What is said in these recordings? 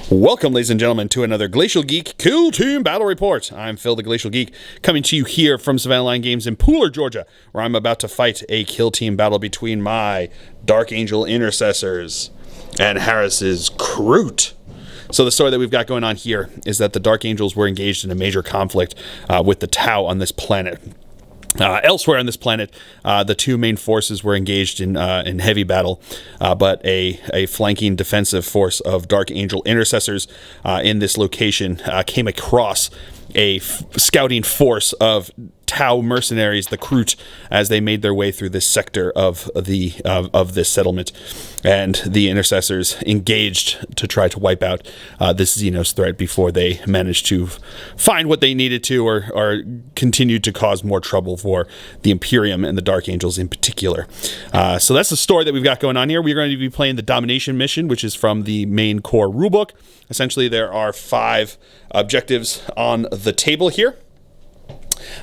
Welcome, ladies and gentlemen, to another Glacial Geek Kill Team Battle Report. I'm Phil, the Glacial Geek, coming to you here from Savannah Line Games in Pooler, Georgia, where I'm about to fight a kill team battle between my Dark Angel Intercessors and Harris's Kroot. So the story that we've got going on here is that the Dark Angels were engaged in a major conflict with the Tau on this planet. Elsewhere on this planet, the two main forces were engaged in heavy battle, but a flanking defensive force of Dark Angel Intercessors in this location came across a scouting force of Tau mercenaries, the Kroot, as they made their way through this sector of this settlement, and the Intercessors engaged to try to wipe out this Xenos threat before they managed to find what they needed to, or continued to cause more trouble for the Imperium and the Dark Angels in particular. So that's the story that we've got going on here. We're going to be playing the Domination mission, which is from the main core rulebook. Essentially, there are 5 objectives on the table here.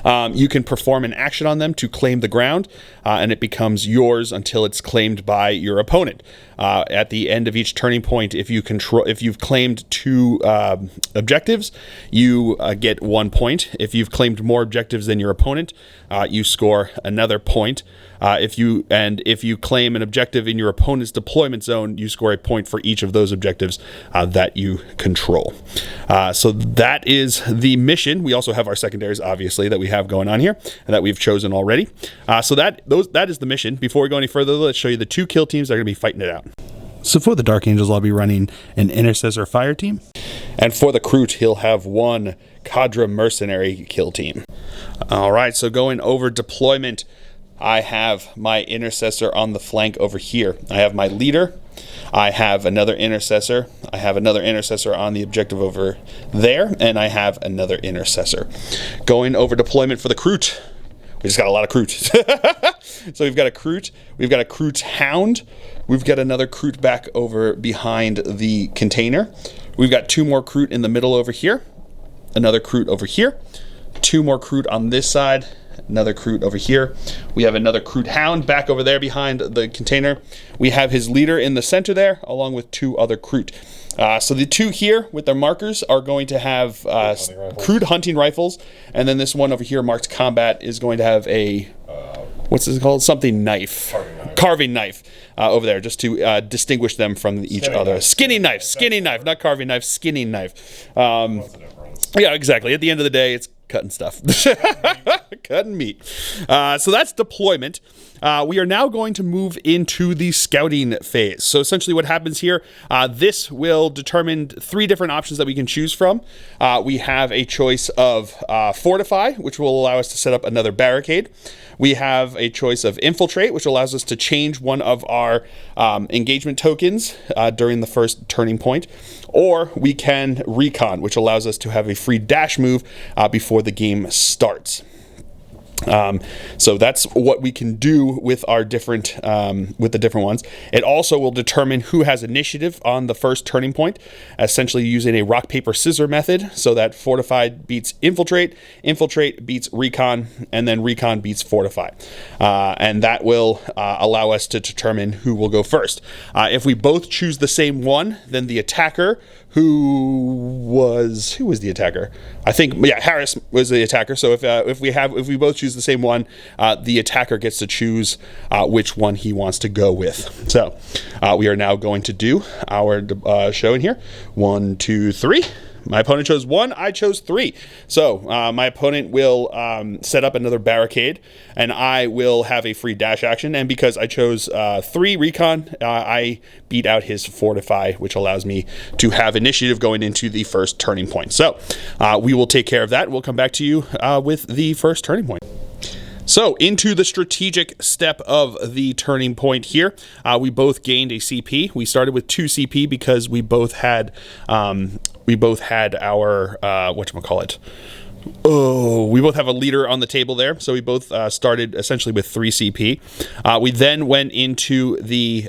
You can perform an action on them to claim the ground, and it becomes yours until it's claimed by your opponent. At the end of each turning point, if you've claimed 2 objectives, you get 1 point. If you've claimed more objectives than your opponent, you score another point. If you claim an objective in your opponent's deployment zone, you score a point for each of those objectives that you control. So that is the mission. We also have our secondaries, obviously, that we have going on here and that we've chosen already. So that is the mission. Before we go any further, let's show you the 2 kill teams that are going to be fighting it out. So for the Dark Angels, I'll be running an Intercessor fire team. And for the Kroot, he'll have 1 Cadre mercenary kill team. All right, so going over deployment, I have my Intercessor on the flank over here. I have my leader. I have another Intercessor. I have another Intercessor on the objective over there, and I have another Intercessor. Going over deployment for the Kroot. We just got a lot of Kroot. So we've got a Kroot. We've got a Kroot Hound. We've got another Kroot back over behind the container. We've got 2 more Kroot in the middle over here. Another Kroot over here. 2 more Kroot on this side. Another Kroot over here. We have another Kroot Hound back over there behind the container. We have his leader in the center there, along with 2 other Kroot. So the 2 here with their markers are going to have Kroot hunting rifles, and then this one over here marked combat is going to have a what's this called? Something knife. Carving knife over there, just to distinguish them from each other. Skinning knife, not carving knife, skinning knife. Yeah, exactly. At the end of the day, it's cutting stuff. Cutting meat. So that's deployment. We are now going to move into the scouting phase. So essentially what happens here, this will determine 3 different options that we can choose from. We have a choice of fortify, which will allow us to set up another barricade. We have a choice of infiltrate, which allows us to change one of our engagement tokens during the first turning point. Or we can recon, which allows us to have a free dash move before the game starts. So that's what we can do with our different with the different ones. It also will determine who has initiative on the first turning point, essentially using a rock paper scissors method, so that fortified beats infiltrate, infiltrate beats recon, and then recon beats fortify, and that will allow us to determine who will go first. If we both choose the same one, then the attacker, who was the attacker? I think, yeah, Harris was the attacker. So if we both choose the same one, the attacker gets to choose which one he wants to go with. So we are now going to do our show in here. 1, 2, 3. My opponent chose 1, I chose 3. So my opponent will set up another barricade, and I will have a free dash action. And because I chose 3 recon, I beat out his fortify, which allows me to have initiative going into the first turning point. So we will take care of that. We'll come back to you with the first turning point. So into the strategic step of the turning point here, we both gained a CP. We started with 2 CP because we both had our whatchamacallit. Oh, we both have a leader on the table there, so we both started essentially with 3 CP. We then went into the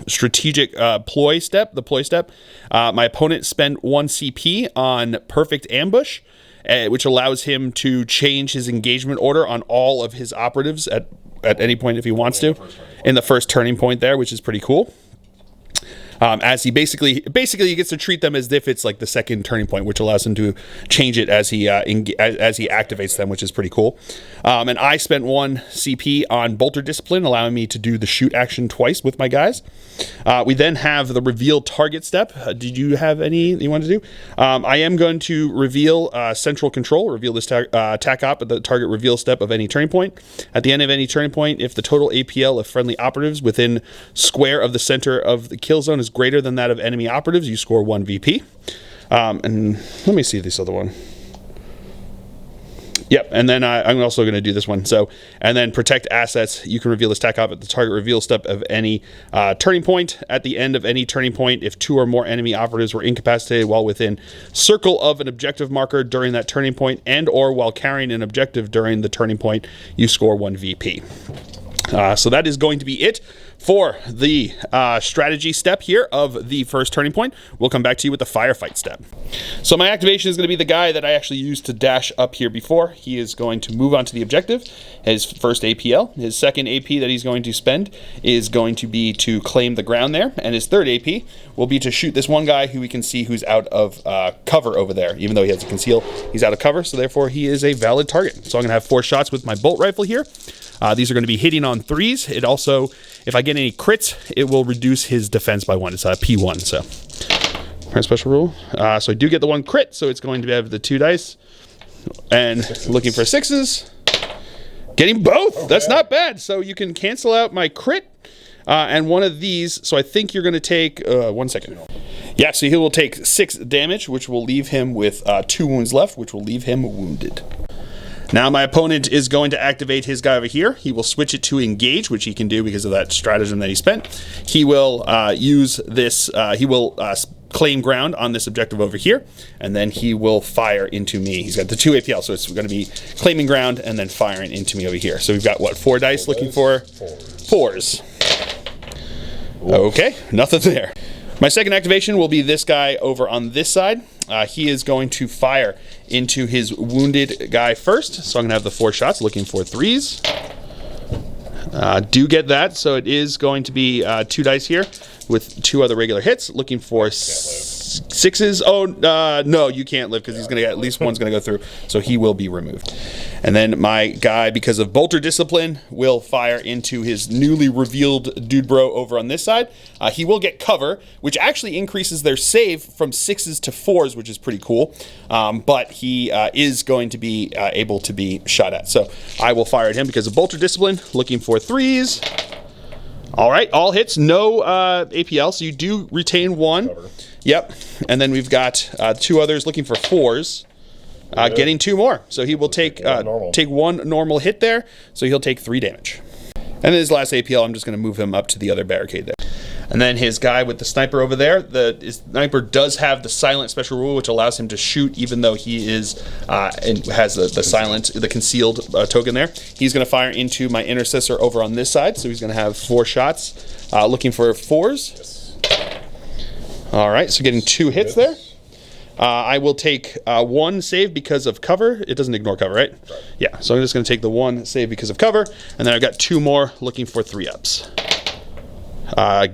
strategic ploy step. My opponent spent 1 CP on perfect ambush, which allows him to change his engagement order on all of his operatives at any point if he wants to, in the first turning point there, which is pretty cool. as he basically he gets to treat them as if it's like the second turning point, which allows him to change it as he activates them, which is pretty cool. And I spent 1 CP on Bolter Discipline, allowing me to do the shoot action twice with my guys. We then have the reveal target step. Did you have any you wanted to do? I am going to reveal central control, reveal this attack op at the target reveal step of any turning point. At the end of any turning point, if the total APL of friendly operatives within square of the center of the kill zone is greater than that of enemy operatives, you score 1 VP. And let me see this other one. Yep, and then I'm also going to do this one. So, and then protect assets. You can reveal this attack op at the target reveal step of any turning point. At the end of any turning point, if 2 or more enemy operatives were incapacitated while within circle of an objective marker during that turning point, and or while carrying an objective during the turning point, you score 1 VP. So that is going to be it for the strategy step here of the first turning point. We'll come back to you with the firefight step. So my activation is going to be the guy that I actually used to dash up here before. He is going to move on to the objective, his first APL. His second AP that he's going to spend is going to be to claim the ground there, and his third AP will be to shoot this one guy who we can see who's out of cover over there. Even though he has a conceal, he's out of cover, so therefore he is a valid target. So I'm going to have 4 shots with my bolt rifle here. These are going to be hitting on 3s. It also, if I get any crits, it will reduce his defense by 1. It's a P1, so. Press special rule. So I do get the 1 crit, so it's going to have the 2 dice. And 6s. Looking for 6s. Getting both! Okay. That's not bad. So you can cancel out my crit and one of these. So I think you're going to take, 1 second. Yeah, so he will take 6 damage, which will leave him with 2 wounds left, which will leave him wounded. Now my opponent is going to activate his guy over here. He will switch it to engage, which he can do because of that stratagem that he spent. He will use this, he will claim ground on this objective over here, and then he will fire into me. He's got the 2 APL, so it's going to be claiming ground and then firing into me over here. So we've got, what, 4 dice looking for? 4s. Okay, nothing there. My second activation will be this guy over on this side. He is going to fire into his wounded guy first. So I'm going to have the 4 shots looking for 3s. Do get that, so it is going to be 2 dice here with 2 other regular hits, looking for 6s. Oh, no, you can't live because he's going to get, at least one's going to go through, so he will be removed. And then my guy, because of Bolter Discipline, will fire into his newly revealed dude bro over on this side. He will get cover, which actually increases their save from 6s to 4s, which is pretty cool. But he is going to be able to be shot at. So I will fire at him because of Bolter Discipline, looking for 3s. All right, all hits, no APL, so you do retain 1. Cover. Yep, and then we've got 2 others looking for 4s. Getting 2 more, so he will take 1 normal hit there, so he'll take 3 damage. And then his last APL, I'm just going to move him up to the other barricade there. And then his guy with the sniper over there, his sniper does have the silent special rule, which allows him to shoot even though he is and has the concealed token there. He's going to fire into my intercessor over on this side, so he's going to have 4 shots, looking for 4s. Yes. All right, so getting 2 hits there. I will take 1 save because of cover. It doesn't ignore cover, right? Yeah, so I'm just going to take the 1 save because of cover, and then I've got 2 more looking for 3-ups.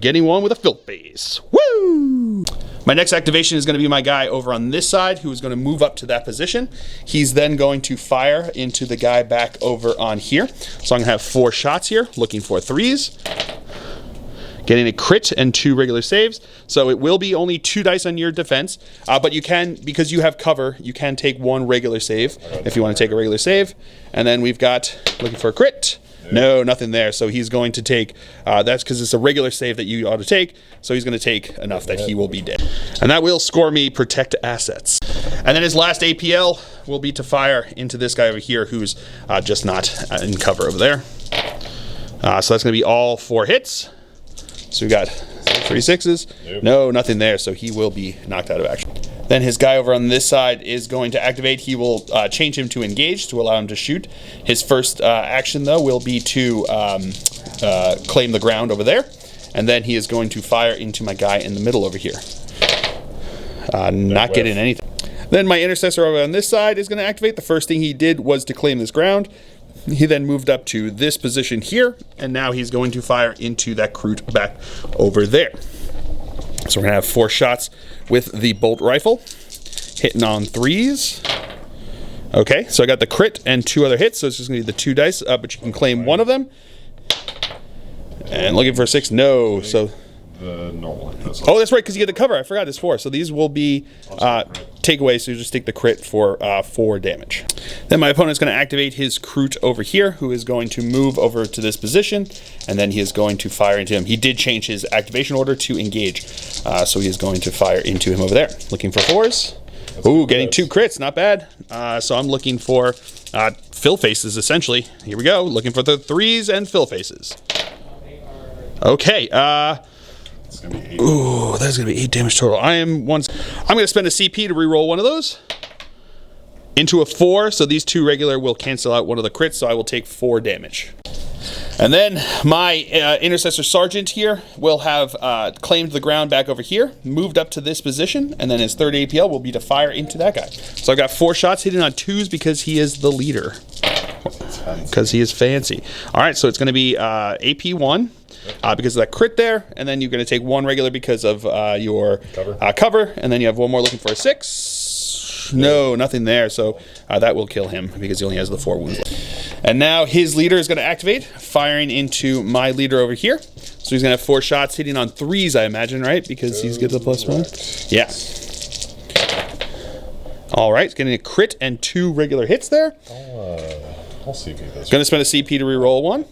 Getting 1 with a filth base. Woo! My next activation is going to be my guy over on this side who is going to move up to that position. He's then going to fire into the guy back over on here. So I'm going to have 4 shots here, looking for 3s. Getting a crit and 2 regular saves. So it will be only 2 dice on your defense, but you can, because you have cover, you can take 1 regular save if you want to take a regular save. And then we've got, looking for a crit. No, nothing there. So he's going to take, that's because it's a regular save that you ought to take, so he's going to take enough that he will be dead. And that will score me protect assets. And then his last APL will be to fire into this guy over here who's just not in cover over there. So that's going to be all 4 hits. So we got 3 6s. Nope. No, nothing there, so he will be knocked out of action. Then his guy over on this side is going to activate. He will change him to engage to allow him to shoot. His first action, though, will be to claim the ground over there. And then he is going to fire into my guy in the middle over here. Not getting anything. Then my intercessor over on this side is going to activate. The first thing he did was to claim this ground. He then moved up to this position here, and now he's going to fire into that Kroot back over there. So we're going to have 4 shots with the bolt rifle. Hitting on 3s. Okay, so I got the crit and 2 other hits, so it's just going to be the 2 dice, but you can claim 1 of them. And looking for a 6, no. So the normal. Oh, that's right, because you get the cover. I forgot it's 4. So these will be takeaways, so you just take the crit for 4 damage. Then my opponent's going to activate his Kroot over here, who is going to move over to this position, and then he is going to fire into him. He did change his activation order to engage, so he is going to fire into him over there. Looking for 4s. Ooh, getting 2 crits, not bad. So I'm looking for fill faces, essentially. Here we go, looking for the 3s and fill faces. Okay, ooh, that's gonna be 8 damage total. I'm gonna spend a CP to reroll one of those into a 4, so these 2 regular will cancel out one of the crits, so I will take 4 damage. And then my Intercessor Sergeant here will have claimed the ground back over here, moved up to this position, and then his 3rd APL will be to fire into that guy. So I've got 4 shots hitting on 2s because he is the leader. Because he is fancy. All right, so it's going to be AP1 because of that crit there, and then you're going to take 1 regular because of your cover, and then you have 1 more looking for a 6. No, nothing there, so that will kill him because he only has the 4 wounds. And now his leader is going to activate, firing into my leader over here. So he's going to have 4 shots hitting on 3s, I imagine, right? Because he's got the +1. Yeah. All right, he's getting a crit and 2 regular hits there. I'll CP this. Going to spend a CP to reroll 1.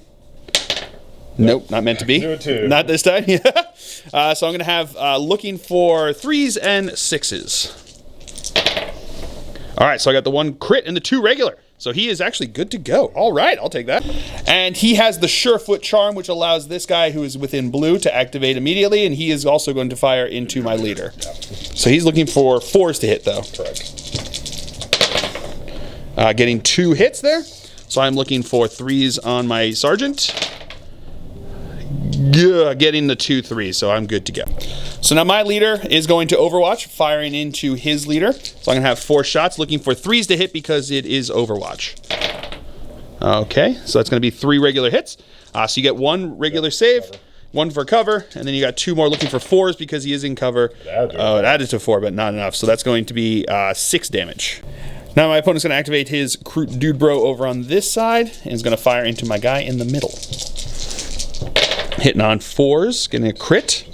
Nope, not meant to be. Do it too. Not this time. So I'm going to have looking for 3s and 6s. All right, so I got the 1 crit and the 2 regular. So he is actually good to go. All right, I'll take that. And he has the Surefoot Charm, which allows this guy who is within blue to activate immediately, and he is also going to fire into my leader. So he's looking for 4s to hit, though. Correct. Getting 2 hits there. So I'm looking for 3s on my Sergeant. Yeah, getting the 2 3s, so I'm good to go. So now my leader is going to Overwatch, firing into his leader. So I'm going to have 4 shots, looking for 3s to hit because it is Overwatch. Okay, so that's going to be 3 regular hits. So you get 1 regular save, 1 for cover, and then you got 2 more looking for 4s because he is in cover. It added to 4, but not enough. So that's going to be 6 damage. Now my opponent's going to activate his Kroot Dude Bro over on this side, and is going to fire into my guy in the middle. Hitting on 4s, getting a crit.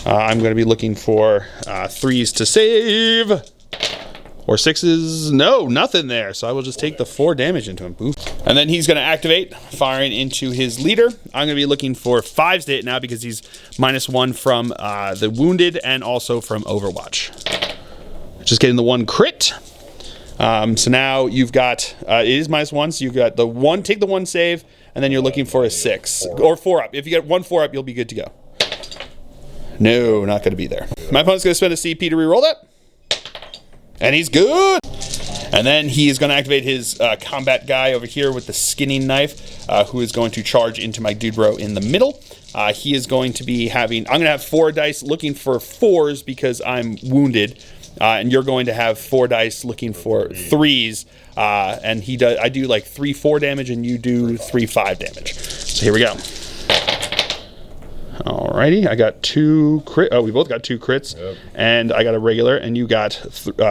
I'm going to be looking for 3s to save. Or 6s. No, nothing there. So I will just take the 4 damage into him. Boof. And then he's going to activate, firing into his leader. I'm going to be looking for 5s to hit now because he's -1 from the wounded and also from Overwatch. Just getting the 1 crit. So now you've got, it is -1, so you've got the 1, take the 1 save, and then you're looking for a 6, or 4 up. If you get 1 4 up, you'll be good to go. No, not going to be there. My opponent's going to spend a CP to reroll that. And he's good! And then he is going to activate his combat guy over here with the skinning knife, who is going to charge into my dude bro in the middle. He is going to be having, I'm going to have 4 dice looking for 4s because I'm wounded. And you're going to have 4 dice looking for 3s, and I do like 3 4 damage, and you do 3 5 damage. So here we go. Alrighty, I got 2 crit. Oh, we both got 2 crits, and I got a regular, and you got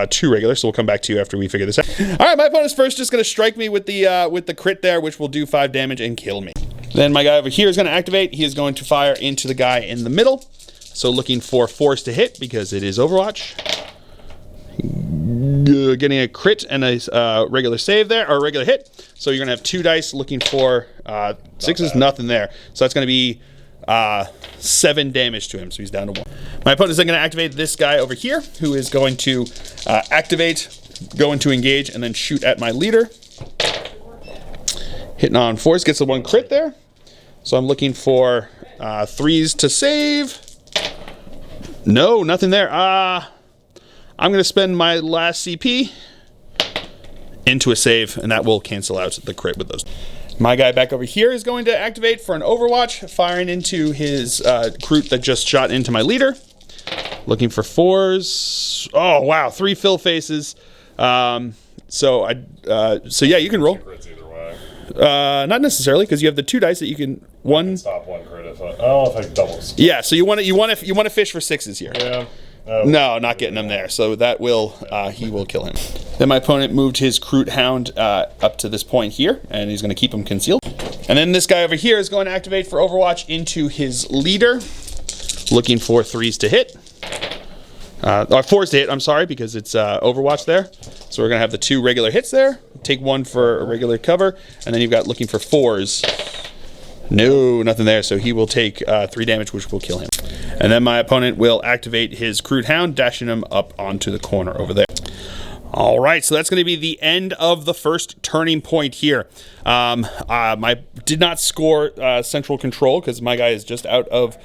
2 regular. So we'll come back to you after we figure this out. All right, my opponent's first just going to strike me with the crit there, which will do 5 damage and kill me. Then my guy over here is going to activate. He is going to fire into the guy in the middle. So looking for 4s to hit because it is Overwatch. Getting a crit and a regular save there, or a regular hit. So you're going to have 2 dice looking for 6s, nothing there. So that's going to be 7 damage to him, so he's down to 1. My opponent is then going to activate this guy over here, who is going to activate, go into engage, and then shoot at my leader. Hitting on 4s, gets the 1 crit there. So I'm looking for 3s to save. No, nothing there. I'm going to spend my last CP into a save, and that will cancel out the crit with those. My guy back over here is going to activate for an Overwatch, firing into his Kroot that just shot into my leader. Looking for 4s. Oh, wow, 3 fill faces. So yeah, you can roll. Not necessarily, because you have the 2 dice that you can Stop one crit if I don't know if I doubles. Yeah, so you want to fish for 6s here. Yeah. No, not getting him there. So that will he will kill him. Then my opponent moved his Kroot Hound up to this point here, and he's going to keep him concealed. And then this guy over here is going to activate for Overwatch into his leader, looking for 3s to hit. Or 4s to hit, I'm sorry, because it's Overwatch there. So we're going to have the 2 regular hits there. Take 1 for a regular cover, and then you've got looking for 4s. No, nothing there, so he will take 3 damage, which will kill him. And then my opponent will activate his Kroot Hound, dashing him up onto the corner over there. All right, so that's going to be the end of the first turning point here. I did not score central control because my guy is just out of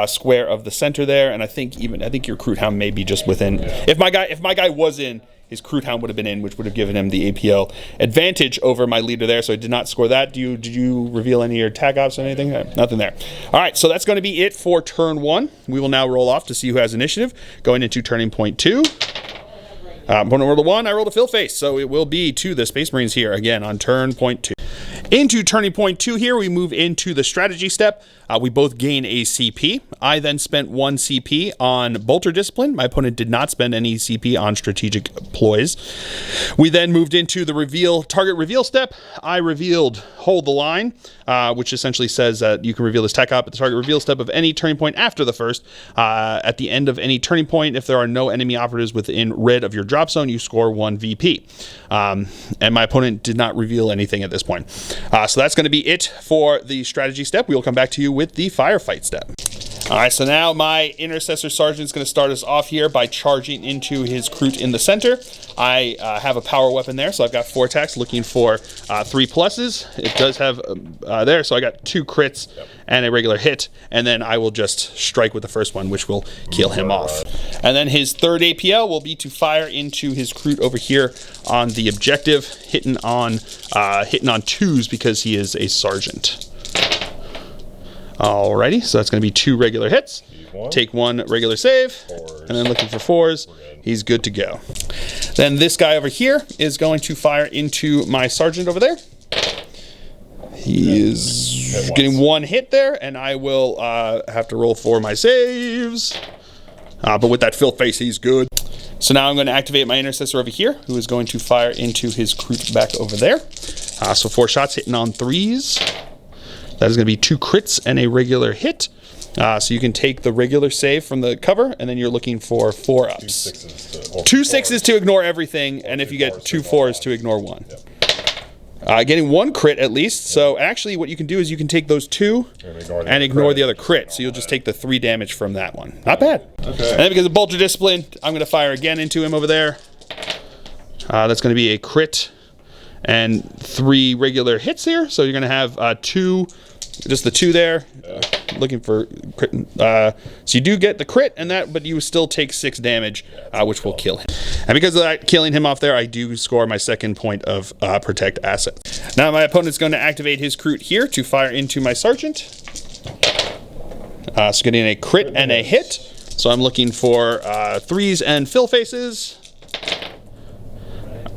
square of the center there, and I think your Kroot Hound may be just within. Yeah. If my guy was in, his Kroot Hound would have been in, which would have given him the APL advantage over my leader there. So I did not score that. Did you reveal any of your tag ops or anything? Nothing there. All right, so that's going to be it for turn 1. We will now roll off to see who has initiative going into turning point 2. Opponent rolled a 1, I rolled a fill face, so it will be to the Space Marines here again on turn point 2. Into turning point 2 here, we move into the strategy step. We both gain a CP. I then spent 1 CP on Bolter Discipline. My opponent did not spend any CP on strategic ploys. We then moved into the target reveal step. I revealed Hold the Line, which essentially says that you can reveal this tech op at the target reveal step of any turning point after the first. At the end of any turning point, if there are no enemy operatives within red of your drop zone, you score 1 VP. And my opponent did not reveal anything at this point. So that's going to be it for the strategy step. We will come back to you with the firefight step. All right, so now my Intercessor Sergeant is going to start us off here by charging into his Kroot in the center. I have a power weapon there, so I've got 4 attacks looking for 3 pluses. It does have there, so I got 2 crits and a regular hit, and then I will just strike with the first one, which will kill him off. And then his 3rd APL will be to fire into his Kroot over here on the objective, hitting on 2s because he is a Sergeant. Alrighty, so that's going to be 2 regular hits. Take 1 regular save, and then looking for 4s. He's good to go. Then this guy over here is going to fire into my Sergeant over there. He is getting 1 hit there, and I will have to roll for my saves. But with that fill face, he's good. So now I'm going to activate my Intercessor over here, who is going to fire into his Kroot back over there. So 4 shots hitting on 3s. That is going to be 2 crits and a regular hit. So you can take the regular save from the cover, and then you're looking for 4 ups. 2 6s to ignore everything, and if you get 2 4s to ignore 1. Getting 1 crit at least. So actually what you can do is you can take those 2 and ignore the other crit. So you'll just take the 3 damage from that one. Not bad. Okay. And then because of Bolter Discipline, I'm going to fire again into him over there. That's going to be a crit and 3 regular hits here. So you're going to have 2, just the 2 there. Looking for crit. So you do get the crit and that, but you still take 6 damage, which will kill him. And because of that, killing him off there, I do score my 2nd point of protect asset. Now my opponent's going to activate his Kroot here to fire into my Sergeant. So getting a crit and a hit. So I'm looking for 3s and fill faces.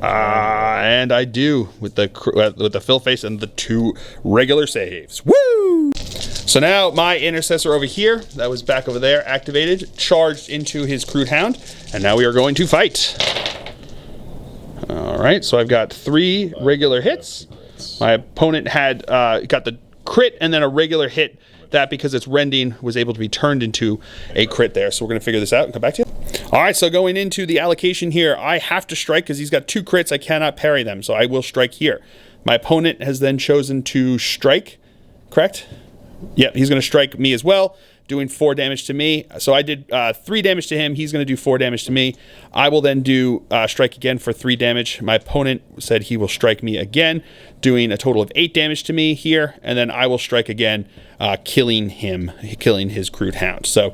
And I do with the fill face and the 2 regular saves. Woo! So now my Intercessor over here, that was back over there, activated, charged into his Kroot Hound, and now we are going to fight. All right, so I've got 3 regular hits. My opponent had got the crit and then a regular hit. That, because it's rending, was able to be turned into a crit there. So we're going to figure this out and come back to you. All right, so going into the allocation here, I have to strike because he's got 2 crits. I cannot parry them, so I will strike here. My opponent has then chosen to strike, correct? Yep, he's going to strike me as well, doing 4 damage to me. So I did 3 damage to him. He's going to do 4 damage to me. I will then do strike again for 3 damage. My opponent said he will strike me again, doing a total of 8 damage to me here. And then I will strike again, killing his Kroot Hound. So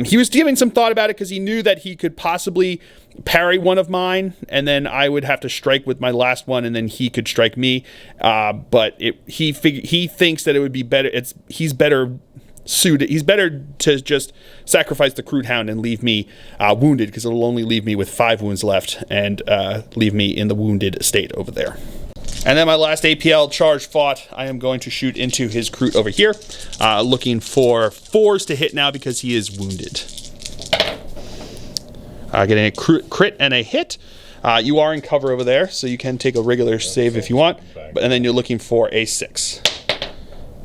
he was giving some thought about it because he knew that he could possibly parry one of mine, and then I would have to strike with my last one, and then he could strike me. But he thinks that it would be better. He's better suited. He's better to just sacrifice the Kroot Hound and leave me wounded, because it'll only leave me with 5 wounds left and leave me in the wounded state over there. And then my last APL charge fought, I am going to shoot into his Kroot over here, looking for 4s to hit now because he is wounded. Getting a crit and a hit. You are in cover over there, so you can take a regular save if you want, and then you're looking for a 6.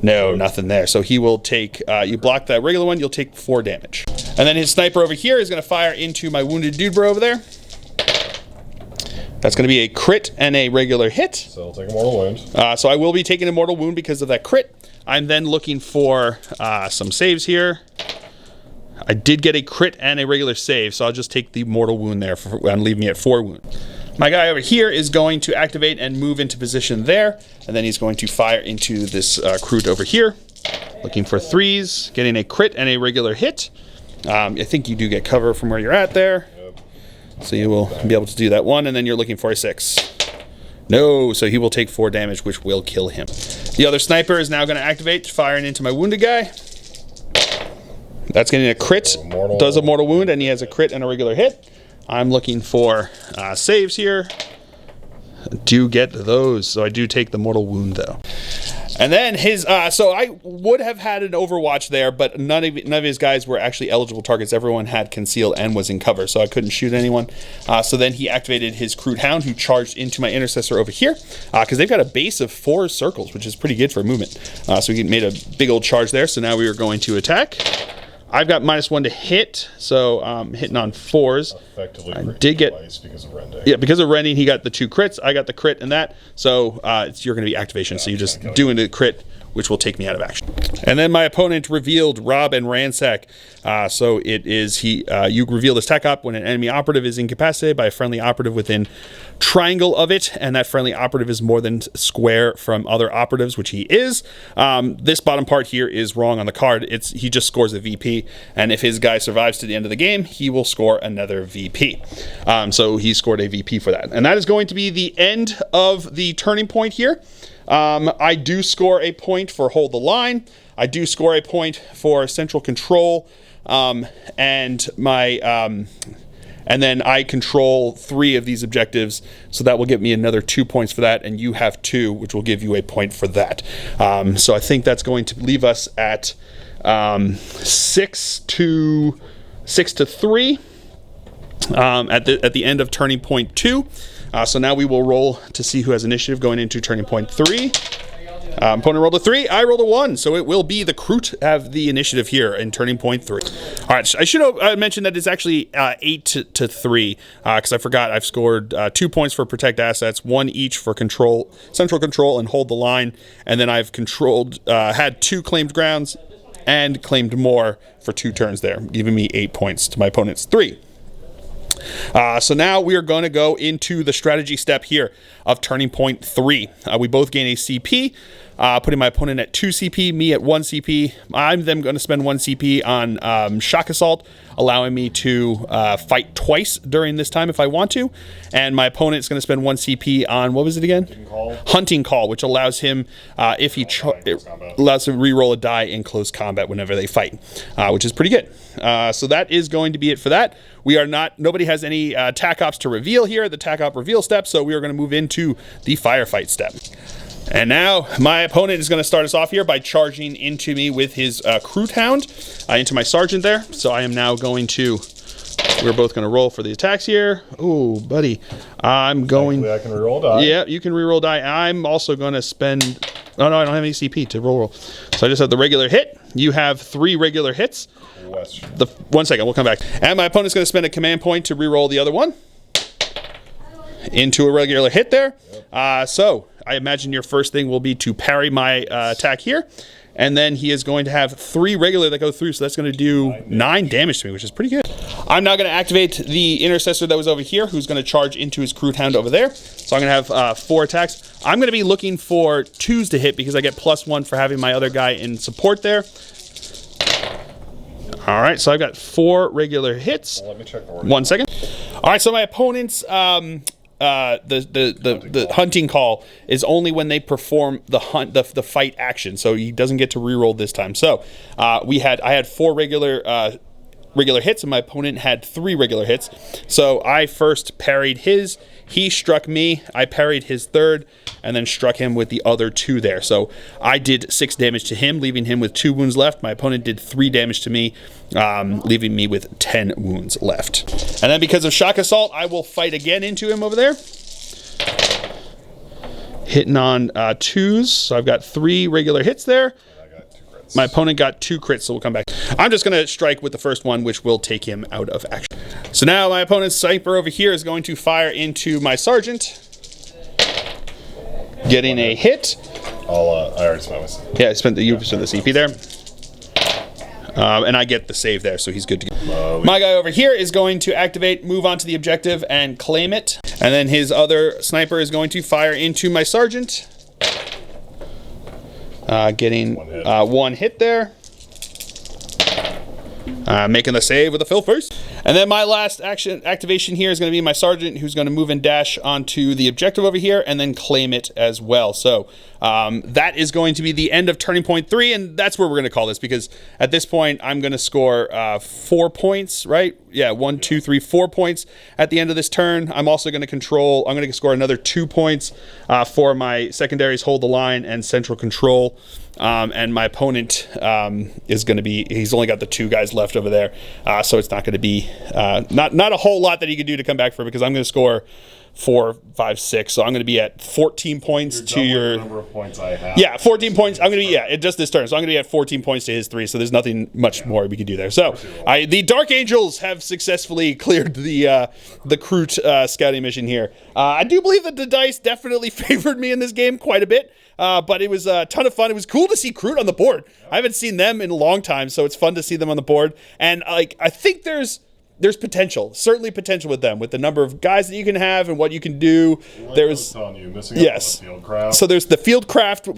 No, nothing there. So he will take, you block that regular one, you'll take 4 damage. And then his sniper over here is going to fire into my wounded dude bro over there. That's going to be a crit and a regular hit. So I'll take a mortal wound. So I will be taking a mortal wound because of that crit. I'm then looking for some saves here. I did get a crit and a regular save, so I'll just take the mortal wound there and leave me at 4 wound. My guy over here is going to activate and move into position there, and then he's going to fire into this Kroot over here, looking for 3s, getting a crit and a regular hit. I think you do get cover from where you're at there, so you will be able to do that one, and then you're looking for a 6. No, so he will take 4 damage, which will kill him. The other sniper is now going to activate, firing into my wounded guy. That's getting a crit, does a mortal wound, and he has a crit and a regular hit. I'm looking for saves here. Do get those, so I do take the mortal wound though. And then his, so I would have had an overwatch there, but none of his guys were actually eligible targets. Everyone had concealed and was in cover, so I couldn't shoot anyone. So then he activated his Kroot Hound, who charged into my intercessor over here, because they've got a base of 4 circles, which is pretty good for movement. So he made a big old charge there. So now we are going to attack. I've got -1 to hit, so hitting on 4s. Effectively, I did get because of rending. Yeah, because of rending, he got the 2 crits. I got the crit and that. So you're going to be activation. So you're just doing the crit, which will take me out of action. And then my opponent revealed Rob and Ransack. So it is you reveal this tech op when an enemy operative is incapacitated by a friendly operative within triangle of it, and that friendly operative is more than square from other operatives, which he is. This bottom part here is wrong on the card. He just scores a VP, and if his guy survives to the end of the game, he will score another VP. So he scored a VP for that, and that is going to be the end of the turning point here. I do score a point for hold the line. I do score a point for central control, and my and then I control 3 of these objectives, so that will give me another 2 points for that, and you have 2, which will give you a point for that. So I think that's going to leave us at 6 to 3 at the end of turning point 2. So now we will roll to see who has initiative going into turning point 3. Opponent rolled a 3, I rolled a 1, so it will be the Kroot have the initiative here in turning point 3. All right, I should have mentioned that it's actually 8 to 3, because I forgot I've scored 2 points for protect assets, 1 each for control, central control, and hold the line, and then I've controlled, had 2 claimed grounds, and claimed more for 2 turns there, giving me 8 points to my opponent's 3. So now we are going to go into the strategy step here of turning point 3. We both gain a CP, putting my opponent at 2 CP, me at 1 CP. I'm then going to spend 1 CP on shock assault, allowing me to fight twice during this time if I want to. And my opponent is going to spend 1 CP on, what was it again? Hunting Call, which allows him, if he allows him to reroll a die in close combat whenever they fight, which is pretty good. So that is going to be it for that. We are not, nobody has any tac ops to reveal here, the tac op reveal step, so we are going to move into the firefight step. And now my opponent is going to start us off here by charging into me with his Kroot Hound into my sergeant there. So I am now going to, we're both going to roll for the attacks here. Oh, buddy. I'm going. Thankfully, I can reroll die. Yeah, you can reroll die. I'm also going to spend, oh no, I don't have any CP to roll. So I just have the regular hit. You have 3 regular hits. One second, we'll come back. And my opponent's going to spend a command point to reroll the other one into a regular hit there. So I imagine your first thing will be to parry my attack here, and then he is going to have 3 regular that go through, so that's going to do 9 damage to me, which is pretty good. I'm now going to activate the intercessor that was over here, who's going to charge into his Kroot Hound over there. So I'm going to have 4 attacks. I'm going to be looking for 2s to hit because I get +1 for having my other guy in support there. All right, so I've got 4 regular hits. Let me check the order. 1 second. All right, so my opponent's the hunting call is only when they perform the fight action, so he doesn't get to reroll this time. So I had 4 regular regular hits, and my opponent had 3 regular hits. So I first parried his, he struck me, I parried his third, and then struck him with the other 2 there. So I did 6 damage to him, leaving him with 2 wounds left. My opponent did 3 damage to me, leaving me with 10 wounds left. And then because of Shock Assault, I will fight again into him over there. Hitting on 2s, so I've got 3 regular hits there. My opponent got 2 crits, so we'll come back. I'm just going to strike with the first one, which will take him out of action. So now my opponent's sniper over here is going to fire into my sergeant. Getting a hit. I already spent my CP. Yeah, you spent the CP there. And I get the save there, so he's good to go. My guy over here is going to activate, move on to the objective, and claim it. And then his other sniper is going to fire into my sergeant. Getting 1 hit there. Making the save with a fill first. And then my last activation here is going to be my sergeant, who's going to move and dash onto the objective over here and then claim it as well. So that is going to be the end of turning point 3, and that's where we're going to call this, because at this point I'm going to score 4 points, right? Yeah, 1, 2, 3, 4 points at the end of this turn. I'm also going to I'm going to score another 2 points for my secondaries, hold the line, and central control. And my opponent is going to be, he's only got the 2 guys left over there, so it's not going to be, not a whole lot that he could do to come back for, because I'm going to score 4, 5, 6, so I'm going to be at 14 points to your number of points I have. Yeah, 14 points. I'm going to be, just this turn, so I'm going to be at 14 points to his 3, so there's nothing much more we can do there. So the Dark Angels have successfully cleared the Kroot scouting mission here. I do believe that the dice definitely favored me in this game quite a bit. But it was a ton of fun. It was cool to see Kroot on the board. I haven't seen them in a long time, so it's fun to see them on the board. And I think there's potential, certainly potential with them, with the number of guys that you can have and what you can do. There's telling you, missing out on the field craft. So there's the field craft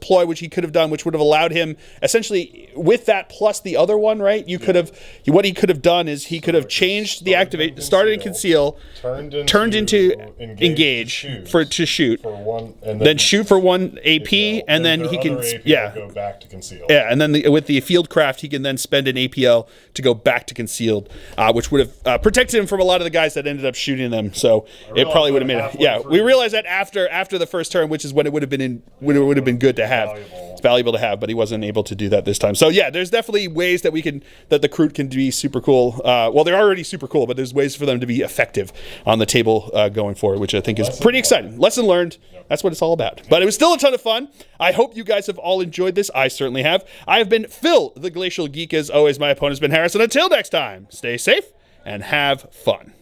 ploy, which he could have done, which would have allowed him essentially with that plus the other one, right? You could have, what he could have done is he could have changed the activate, started in conceal, turned into engage to shoot for 1, and then shoot for 1 AP, and then he can go back to conceal. Yeah, and then with the field craft, he can then spend an APL to go back to concealed, which would have protected him from a lot of the guys that ended up shooting them. So it probably would have made it. Yeah, we realized that after the first turn, which is when it would have been good to have. It's valuable to have, but he wasn't able to do that this time. So yeah, there's definitely ways that the Kroot can be super cool. Well, they're already super cool, but there's ways for them to be effective on the table going forward, which I think is pretty exciting. Lesson learned. That's what it's all about. But it was still a ton of fun. I hope you guys have all enjoyed this. I certainly have. I have been Phil, the Glacial Geek. As always, my opponent's been Harris. And until next time, stay safe and have fun.